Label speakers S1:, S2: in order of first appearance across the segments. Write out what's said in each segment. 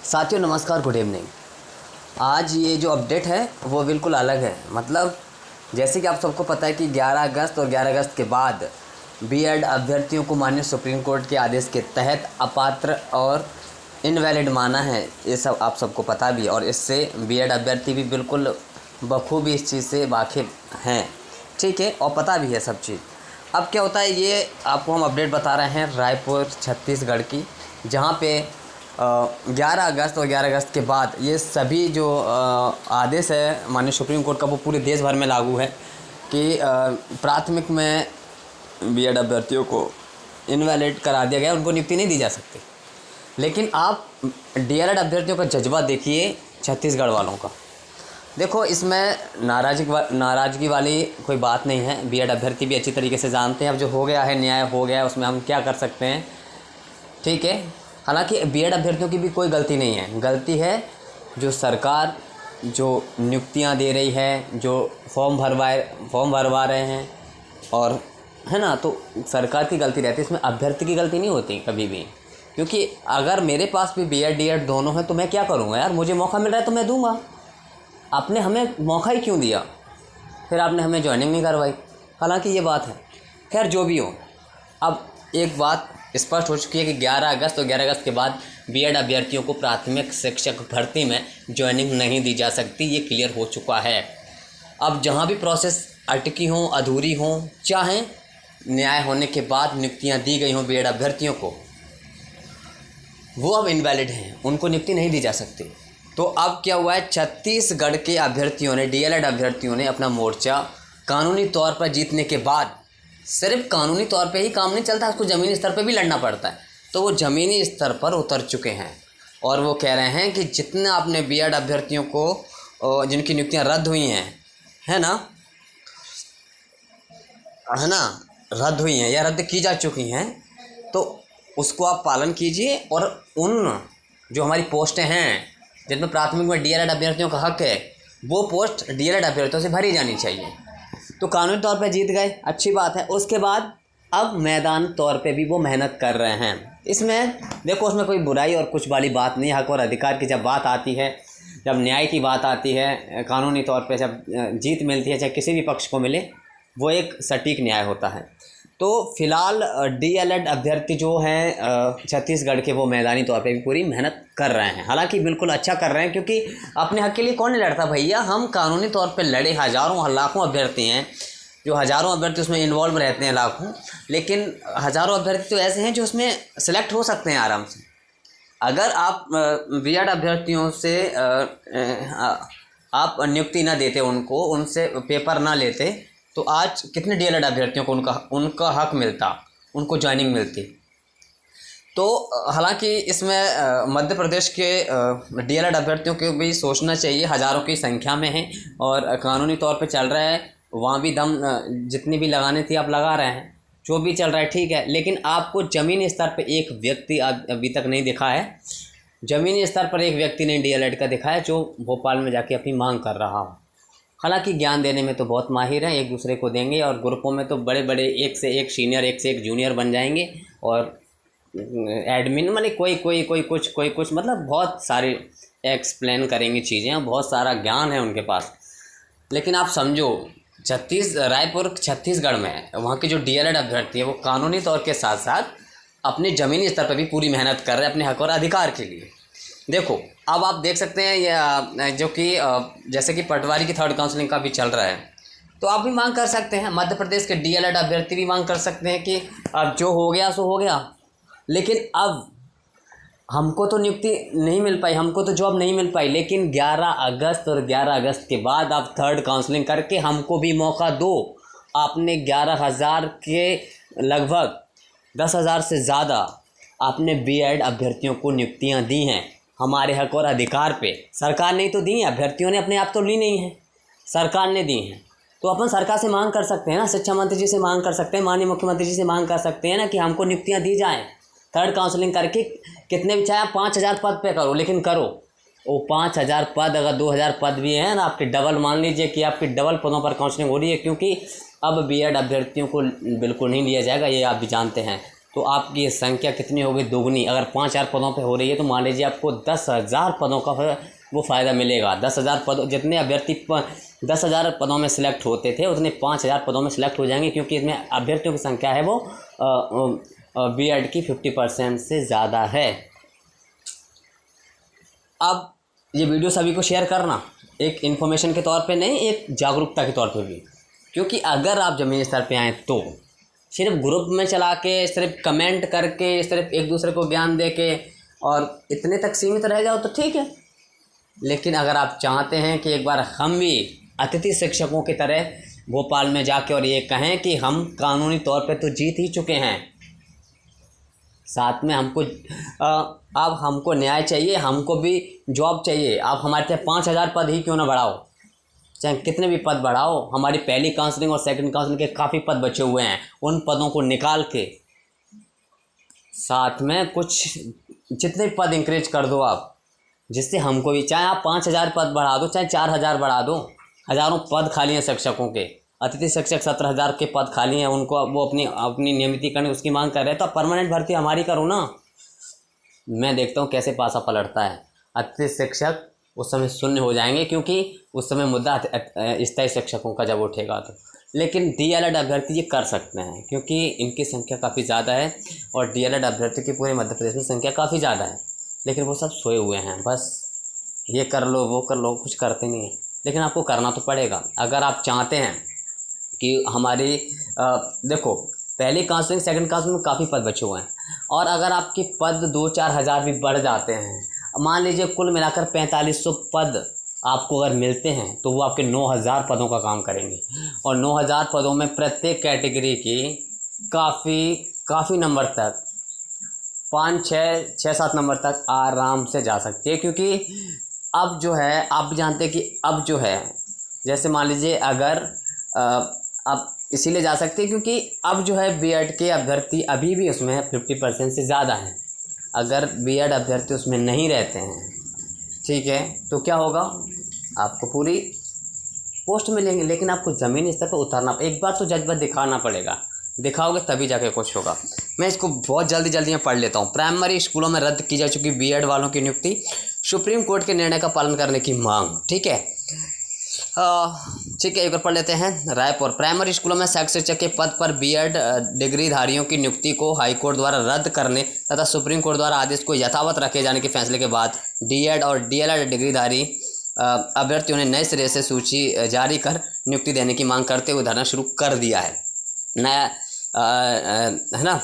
S1: साथियों नमस्कार, good evening. आज ये जो अपडेट है वो बिल्कुल अलग है। मतलब जैसे कि आप सबको पता है कि 11 अगस्त और 11 अगस्त के बाद बीएड अभ्यर्थियों को माननीय सुप्रीम कोर्ट के आदेश के तहत अपात्र और इनवैलिड माना है। ये सब आप सबको पता भी है और इससे बीएड अभ्यर्थी भी बिल्कुल बखूबी इस चीज़ से वाकिफ़ हैं, ठीक है, और पता भी है सब चीज़। अब क्या होता है, ये आपको हम अपडेट बता रहे हैं रायपुर छत्तीसगढ़ की, जहाँ पे 11 अगस्त और 11 अगस्त के बाद ये सभी जो आदेश है माननीय सुप्रीम कोर्ट का वो पूरे देश भर में लागू है कि प्राथमिक में बीएड अभ्यर्थियों को इनवैलिड करा दिया गया, उनको नियुक्ति नहीं दी जा सकती। लेकिन आप डीएलएड अभ्यर्थियों का जज्बा देखिए छत्तीसगढ़ वालों का। देखो, इसमें नाराज़गी वाली कोई बात नहीं है। बीएड अभ्यर्थी भी अच्छी तरीके से जानते हैं अब जो हो गया है, न्याय हो गया है, उसमें हम क्या कर सकते हैं, ठीक है। हालांकि बीएड अभ्यर्थियों की भी कोई गलती नहीं है, गलती है जो सरकार जो नियुक्तियां दे रही है, जो फॉर्म भरवा रहे हैं, और है ना, तो सरकार की गलती रहती है, इसमें अभ्यर्थी की गलती नहीं होती कभी भी। क्योंकि अगर मेरे पास भी बीएड डीएड दोनों हैं तो मैं क्या करूँगा यार, मुझे मौका मिल रहा है तो मैं दूंगा। आपने हमें मौका ही क्यों दिया, फिर आपने हमें ज्वाइनिंग नहीं करवाई। हालांकि ये बात है, खैर जो भी हो, अब एक बात स्पष्ट हो चुकी है कि 11 अगस्त और 11 अगस्त के बाद बीएड अभ्यर्थियों को प्राथमिक शिक्षक भर्ती में ज्वाइनिंग नहीं दी जा सकती, ये क्लियर हो चुका है। अब जहाँ भी प्रोसेस अटकी हों, अधूरी हों, चाहे न्याय होने के बाद नियुक्तियाँ दी गई हों बीएड अभ्यर्थियों को, वो अब इनवैलिड हैं, उनको नियुक्ति नहीं दी जा सकती। तो अब क्या हुआ है, छत्तीसगढ़ के अभ्यर्थियों ने, डीएलएड अभ्यर्थियों ने अपना मोर्चा कानूनी तौर पर जीतने के बाद, सिर्फ कानूनी तौर पे ही काम नहीं चलता, उसको ज़मीनी स्तर पे भी लड़ना पड़ता है, तो वो ज़मीनी स्तर पर उतर चुके हैं और वो कह रहे हैं कि जितने आपने बीएड अभ्यर्थियों को जिनकी नियुक्तियां रद्द हुई हैं, है ना, रद्द हुई हैं या रद्द की जा चुकी हैं, तो उसको आप पालन कीजिए। और उन जो हमारी पोस्टें हैं जिनमें प्राथमिक में डीएलएड अभ्यर्थियों का हक है, वो पोस्ट डीएलएड अभ्यर्थियों से भरी जानी चाहिए। तो कानूनी तौर पे जीत गए, अच्छी बात है। उसके बाद अब मैदान तौर पे भी वो मेहनत कर रहे हैं। इसमें देखो, उसमें कोई बुराई और कुछ वाली बात नहीं। हक और अधिकार की जब बात आती है, जब न्याय की बात आती है, कानूनी तौर पे जब जीत मिलती है, चाहे किसी भी पक्ष को मिले, वो एक सटीक न्याय होता है। तो फिलहाल डीएलएड अभ्यर्थी जो हैं छत्तीसगढ़ के, वो मैदानी तौर पे भी पूरी मेहनत कर रहे हैं। हालांकि बिल्कुल अच्छा कर रहे हैं, क्योंकि अपने हक के लिए कौन नहीं लड़ता भैया। हम कानूनी तौर पे लड़े, हज़ारों लाखों अभ्यर्थी हैं, जो हज़ारों अभ्यर्थी उसमें इन्वॉल्व रहते हैं, लाखों, लेकिन हज़ारों अभ्यर्थी तो ऐसे हैं जो उसमें सेलेक्ट हो सकते हैं आराम से। अगर आप बीएड अभ्यर्थियों से आप नियुक्ति ना देते, उनसे पेपर ना लेते, तो आज कितने डीएलएड अभ्यर्थियों को उनका हक मिलता, उनको ज्वाइनिंग मिलती। तो हालांकि इसमें मध्य प्रदेश के डीएलएड अभ्यर्थियों को भी सोचना चाहिए, हज़ारों की संख्या में हैं और कानूनी तौर पे चल रहा है, वहाँ भी दम जितनी भी लगानी थी आप लगा रहे हैं, जो भी चल रहा है ठीक है। लेकिन आपको ज़मीनी स्तर पर एक व्यक्ति अभी तक नहीं दिखा है, ज़मीनी स्तर पर एक व्यक्ति ने डीएलएड का दिखा है जो भोपाल में जाके अपनी मांग कर रहा हो। हालांकि ज्ञान देने में तो बहुत माहिर हैं, एक दूसरे को देंगे और ग्रुपों में तो बड़े बड़े एक से एक सीनियर, एक से एक जूनियर बन जाएंगे, और एडमिन मतलब कोई कुछ मतलब बहुत सारे एक्सप्लेन करेंगे चीज़ें, बहुत सारा ज्ञान है उनके पास। लेकिन आप समझो, रायपुर छत्तीसगढ़ में वहाँ के जो डीएलएड अभ्यर्थी है, वो कानूनी तौर के साथ साथ अपने ज़मीनी स्तर पर भी पूरी मेहनत कर रहे हैं अपने हक और अधिकार के लिए। देखो, अब आप देख सकते हैं ये जो कि जैसे कि पटवारी की थर्ड काउंसलिंग का भी चल रहा है, तो आप भी मांग कर सकते हैं, मध्य प्रदेश के डीएलएड अभ्यर्थी भी मांग कर सकते हैं कि अब जो हो गया सो हो गया। लेकिन अब हमको तो नियुक्ति नहीं मिल पाई, हमको तो जॉब नहीं मिल पाई, लेकिन 11 अगस्त और 11 अगस्त के बाद आप थर्ड काउंसलिंग करके हमको भी मौका दो। आपने 11,000 के लगभग 10,000 से ज़्यादा आपने बीएड अभ्यर्थियों को नियुक्तियाँ दी हैं हमारे हक और अधिकार पे। सरकार ने तो दी हैं, अभ्यर्थियों ने अपने आप तो ली नहीं है, सरकार ने दी हैं। तो अपन सरकार से मांग कर सकते हैं ना, शिक्षा मंत्री जी से मांग कर सकते हैं, माननीय मुख्यमंत्री जी से मांग कर सकते हैं ना कि हमको नियुक्तियां दी जाएं थर्ड काउंसलिंग करके। कितने भी चाहे 5,000 पद पे करो, लेकिन करो। वो 5,000 पद, अगर 2,000 पद भी हैं ना आपके, डबल मान लीजिए कि आपकी डबल पदों पर काउंसलिंग हो रही है, क्योंकि अब बीएड अभ्यर्थियों को बिल्कुल नहीं लिया जाएगा, ये आप भी जानते हैं। तो आपकी ये संख्या कितनी होगी, दोगुनी। अगर 5,000 पदों पे हो रही है तो मान लीजिए आपको 10,000 पदों का वो फ़ायदा मिलेगा। 10,000 पद, जितने अभ्यर्थी 10,000 पदों में सिलेक्ट होते थे उतने 5,000 पदों में सिलेक्ट हो जाएंगे, क्योंकि इसमें अभ्यर्थियों की संख्या है वो बीएड की 50% से ज़्यादा है। अब ये वीडियो सभी को शेयर करना, एक इन्फॉर्मेशन के तौर पे नहीं, एक जागरूकता के तौर पे भी, क्योंकि अगर आप ज़मीनी स्तर पे आएँ तो सिर्फ ग्रुप में चला के, सिर्फ कमेंट करके, सिर्फ एक दूसरे को ज्ञान दे के और इतने तक सीमित रह जाओ तो ठीक है। लेकिन अगर आप चाहते हैं कि एक बार हम भी अतिथि शिक्षकों की तरह भोपाल में जाके और ये कहें कि हम कानूनी तौर पे तो जीत ही चुके हैं, साथ में हमको अब हमको न्याय चाहिए, हमको भी जॉब चाहिए। आप हमारे चाहे 5,000 पद ही क्यों ना बढ़ाओ, चाहे कितने भी पद बढ़ाओ, हमारी पहली काउंसलिंग और सेकंड काउंसलिंग के काफ़ी पद बचे हुए हैं, उन पदों को निकाल के साथ में कुछ जितने भी पद इंक्रीज कर दो आप, जिससे हमको भी, चाहे आप 5,000 पद बढ़ा दो, चाहे 4,000 बढ़ा दो। हज़ारों पद खाली हैं शिक्षकों के, अतिथि शिक्षक 17,000 के पद खाली हैं, उनको वो अपनी नियमितीकरण उसकी मांग कर रहे हैं, तो परमानेंट भर्ती हमारी करो ना। मैं देखता हूँ कैसे पासा पलटता है। अतिथि शिक्षक उस समय शून्य हो जाएंगे, क्योंकि उस समय मुद्दा स्थायी शिक्षकों का जब उठेगा तो। लेकिन डीएलएड अभ्यर्थी ये कर सकते हैं, क्योंकि इनकी संख्या काफ़ी ज़्यादा है और डीएलएड अभ्यर्थी की पूरे मध्य प्रदेश में संख्या काफ़ी ज़्यादा है, लेकिन वो सब सोए हुए हैं, बस ये कर लो वो कर लो, कुछ करते नहीं हैं। लेकिन आपको करना तो पड़ेगा अगर आप चाहते हैं कि हमारी देखो, पहली काउंसलिंग सेकंड काउंसलिंग में काफ़ी पद बचे हुए हैं, और अगर आपके पद 2-4 हज़ार भी बढ़ जाते हैं, मान लीजिए कुल मिलाकर 4500 पद आपको अगर मिलते हैं, तो वो आपके 9,000 पदों का काम करेंगे। और 9,000 पदों में प्रत्येक कैटेगरी की काफ़ी नंबर तक 5-6-7 नंबर तक आराम से जा सकती है, क्योंकि अब जो है आप जानते हैं कि अब जो है, जैसे मान लीजिए अगर अब इसीलिए जा सकते हैं क्योंकि अब जो है बीएड के अभ्यर्थी अभी भी उसमें 50% से ज़्यादा हैं। अगर बीएड अभ्यर्थी उसमें नहीं रहते हैं, ठीक है, तो क्या होगा, आपको पूरी पोस्ट मिलेंगे, लेकिन आपको ज़मीनी स्तर पर उतारना, एक बार तो जज्बा दिखाना पड़ेगा, दिखाओगे तभी जाके कुछ होगा। मैं इसको बहुत जल्दी में पढ़ लेता हूँ। प्राइमरी स्कूलों में रद्द की जा चुकी बीएड वालों की नियुक्ति, सुप्रीम कोर्ट के निर्णय का पालन करने की मांग। ठीक है, एक बार पढ़ लेते हैं। रायपुर प्राइमरी स्कूलों में सहायक शिक्षक के पद पर बीएड डिग्रीधारियों की नियुक्ति को हाईकोर्ट द्वारा रद्द करने तथा सुप्रीम कोर्ट द्वारा आदेश को यथावत रखे जाने के फैसले के बाद डीएड और डीएलएड डिग्रीधारी अभ्यर्थियों ने नए सिरे से सूची जारी कर नियुक्ति देने की मांग करते हुए धरना शुरू कर दिया है। नया है ना,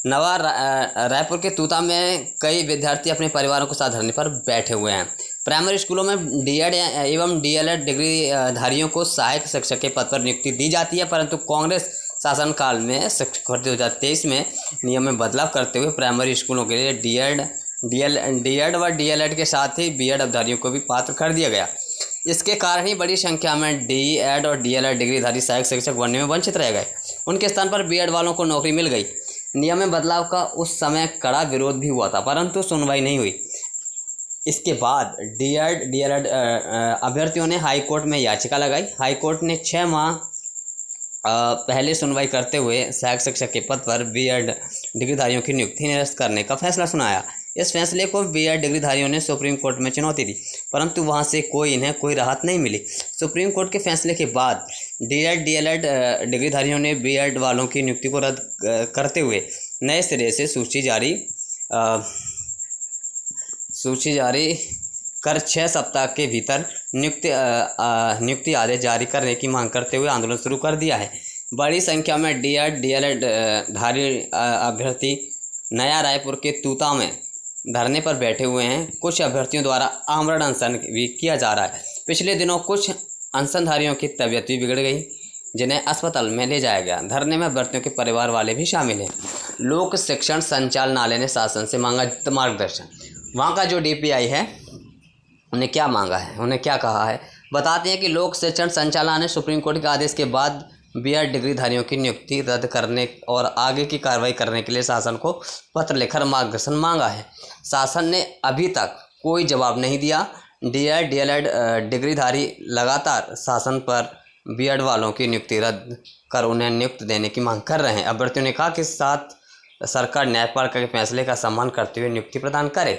S1: नवा रायपुर के तूता में कई विद्यार्थी अपने परिवारों के साथ धरने पर बैठे हुए हैं। प्राइमरी स्कूलों में डीएड एवं डीएलएड डिग्रीधारियों को सहायक शिक्षक के पद पर नियुक्ति दी जाती है, परंतु कांग्रेस शासनकाल में शिक्षक भर्ती 2023 में नियम में बदलाव करते हुए प्राइमरी स्कूलों के लिए डीएड व डीएलएड के साथ ही बीएड अभ्यर्थियों को भी पात्र कर दिया गया। इसके कारण ही बड़ी संख्या में डीएड और डीएलएड डिग्रीधारी सहायक शिक्षक बनने में वंचित रह गए। उनके स्थान पर बीएड वालों को नौकरी मिल गई। नियम में बदलाव का उस समय कड़ा विरोध भी हुआ था, परंतु सुनवाई नहीं हुई। इसके बाद डीएड डीएलएड अभ्यर्थियों ने हाई कोर्ट में याचिका लगाई। हाई कोर्ट ने 6 माह पहले सुनवाई करते हुए सहायक शिक्षक के पद पर बीएड डिग्रीधारियों की नियुक्ति निरस्त करने का फैसला सुनाया। इस फैसले को बीएड डिग्रीधारियों ने सुप्रीम कोर्ट में चुनौती दी, परंतु वहां से इन्हें कोई राहत नहीं मिली। सुप्रीम कोर्ट के फैसले के बाद डीएड डीएलएड डिग्रीधारियों ने बीएड वालों की नियुक्ति को रद्द करते हुए नए सिरे से सूची जारी कर 6 सप्ताह के भीतर नियुक्ति आदेश जारी करने की मांग करते हुए आंदोलन शुरू कर दिया है। बड़ी संख्या में डीएड डीएलएड धारी अभ्यर्थी नया रायपुर के तूता में धरने पर बैठे हुए हैं। कुछ अभ्यर्थियों द्वारा आमरण अनशन भी किया जा रहा है। पिछले दिनों कुछ अनशनधारियों की तबीयत भी बिगड़ गई, जिन्हें अस्पताल में ले जाया गया। धरने में अभ्यर्थियों के परिवार वाले भी शामिल हैं। लोक शिक्षण संचालनालय ने शासन से मांगा मार्गदर्शन। वहाँ का जो डीपीआई है उन्हें क्या मांगा है, उन्हें क्या कहा है, बताते हैं कि लोक शिक्षण संचालनालय ने सुप्रीम कोर्ट के आदेश के बाद बीएड डिग्रीधारियों की नियुक्ति रद्द करने और आगे की कार्रवाई करने के लिए शासन को पत्र लिखकर मार्गदर्शन मांगा है। शासन ने अभी तक कोई जवाब नहीं दिया। डीएड डीएलएड डिग्रीधारी लगातार शासन पर बीएड वालों की नियुक्ति रद्द कर उन्हें नियुक्ति देने की मांग कर रहे हैं। अभ्यर्थियों ने कहा कि 7 सरकार न्यायपालिका के फैसले का सम्मान करते हुए नियुक्ति प्रदान करे।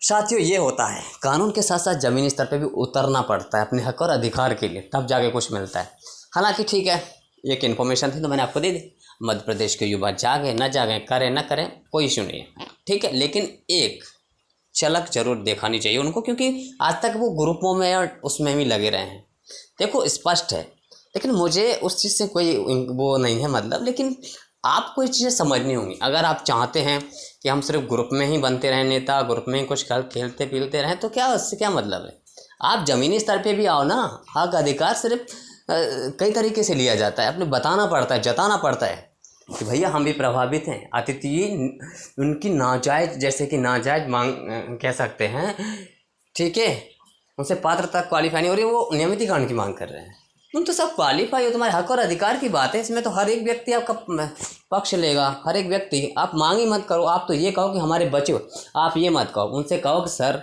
S1: साथियों, ये होता है, कानून के साथ साथ ज़मीनी स्तर पे भी उतरना पड़ता है अपने हक और अधिकार के लिए, तब जाके कुछ मिलता है। हालांकि ठीक है, एक इन्फॉर्मेशन थी तो मैंने आपको दे दी। मध्य प्रदेश के युवा जागे न जागे, करें न करें, कोई इशू नहीं है, ठीक है। लेकिन एक झलक जरूर दिखानी चाहिए उनको, क्योंकि आज तक वो ग्रुपों में और उसमें भी लगे रहे हैं। देखो स्पष्ट है, लेकिन मुझे उस चीज़ से कोई वो नहीं है मतलब, लेकिन आपको ये चीज़ें समझनी होंगी। अगर आप चाहते हैं कि हम सिर्फ ग्रुप में ही बनते रहें नेता, ग्रुप में ही कुछ खेलते पीलते रहें, तो क्या उससे क्या मतलब है। आप ज़मीनी स्तर पे भी आओ ना। हक अधिकार सिर्फ कई तरीके से लिया जाता है, अपने बताना पड़ता है, जताना पड़ता है कि भैया हम भी प्रभावित हैं। अतिथि उनकी नाजायज़, जैसे कि नाजायज़ मांग कह सकते हैं, ठीक है, उनसे पात्रता क्वालिफाई नहीं हो रही, वो नियमितीकरण की मांग कर रहे हैं। तुम तो सब क्वालिफाई हो, तुम्हारे हक और अधिकार की बात है, इसमें तो हर एक व्यक्ति आपका पक्ष लेगा। हर एक व्यक्ति, आप मांग ही मत करो, आप तो ये कहो कि हमारे बच्चे हो। आप ये मत कहो, उनसे कहो कि सर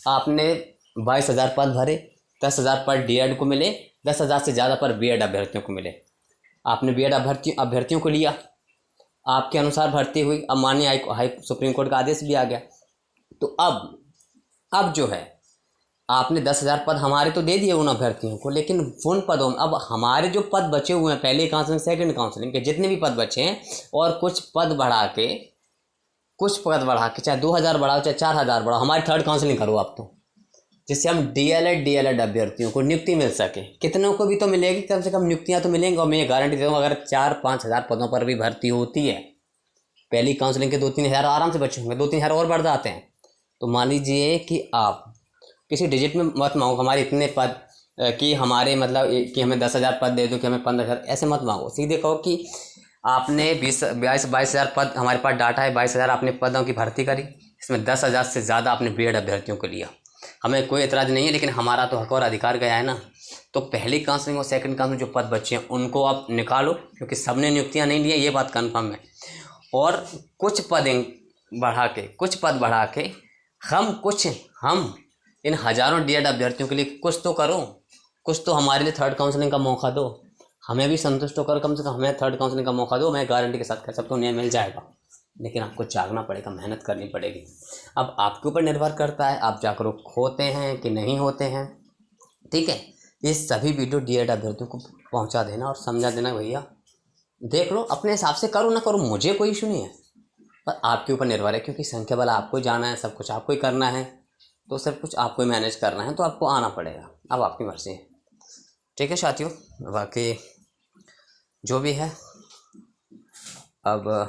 S1: आपने 22,000 पद भरे, 10,000 पद डीएड को मिले, 10,000 से ज़्यादा पर बीएड अभ्यर्थियों को मिले। आपने बीएड अभ्यर्थियों को लिया, आपके अनुसार भर्ती हुई। अब माननीय हाई सुप्रीम कोर्ट का आदेश भी आ गया, तो अब जो है आपने 10,000 पद हमारे तो दे दिए उन अभ्यर्थियों को, लेकिन उन पदों में अब हमारे जो पद बचे हुए हैं, पहली काउंसलिंग सेकंड काउंसलिंग के जितने भी पद बचे हैं, और कुछ पद बढ़ा के चाहे 2,000 बढ़ाओ चाहे 4,000 बढ़ाओ, हमारी थर्ड काउंसलिंग करो आप तो, जिससे हम डीएलएड अभ्यर्थियों को नियुक्ति मिल सके। कितनों को भी तो मिलेगी, कम से कम नियुक्तियाँ तो मिलेंगी। और मैं ये गारंटी देता हूँ, अगर 4-5 हज़ार पदों पर भी भर्ती होती है, पहली काउंसलिंग के 2-3 हज़ार आराम से बचे होंगे, 2-3 हज़ार और बढ़ जाते हैं। तो मान लीजिए कि आप किसी डिजिट में मत मांगो हमारे इतने पद, कि हमारे मतलब कि हमें 10,000 पद दे दो, कि हमें 15,000, ऐसे मत मांगो। सीधे कहो कि आपने 22,000 पद, हमारे पास डाटा है 22,000 आपने पदों की भर्ती करी, इसमें 10,000 से ज़्यादा आपने बीएड अभ्यर्थियों को लिया। हमें कोई एतराज़ नहीं है, लेकिन हमारा तो हक और अधिकार गया है ना। तो पहली काउंसलिंग और सेकंड काउंसलिंग जो पद बचे हैं उनको आप निकालो, क्योंकि सबने नियुक्तियाँ नहीं ली है, ये बात कन्फर्म है। और कुछ पद बढ़ा के हम इन हज़ारों डीएड अभ्यर्थियों के लिए कुछ तो करो, कुछ तो हमारे लिए थर्ड काउंसलिंग का मौका दो, हमें भी संतुष्ट होकर कम से कम हमें थर्ड काउंसलिंग का मौका दो। मैं गारंटी के साथ कह सकता हूँ न्याय मिल जाएगा, लेकिन आपको जागना पड़ेगा, मेहनत करनी पड़ेगी। अब आपके ऊपर निर्भर करता है आप जागरूक होते हैं कि नहीं होते हैं, ठीक है। ये सभी वीडियो डीएड अभ्यर्थियों को पहुँचा देना और समझा देना, भैया देख लो अपने हिसाब से, करो ना करो, मुझे कोई इशू नहीं है, पर आपके ऊपर निर्भर है, क्योंकि संख्या बल आपको जाना है, सब कुछ आपको ही करना है, तो सब कुछ आपको ही मैनेज करना है, तो आपको आना पड़ेगा। अब आपकी मर्ज़ी है, ठीक है साथियों। बाकी जो भी है, अब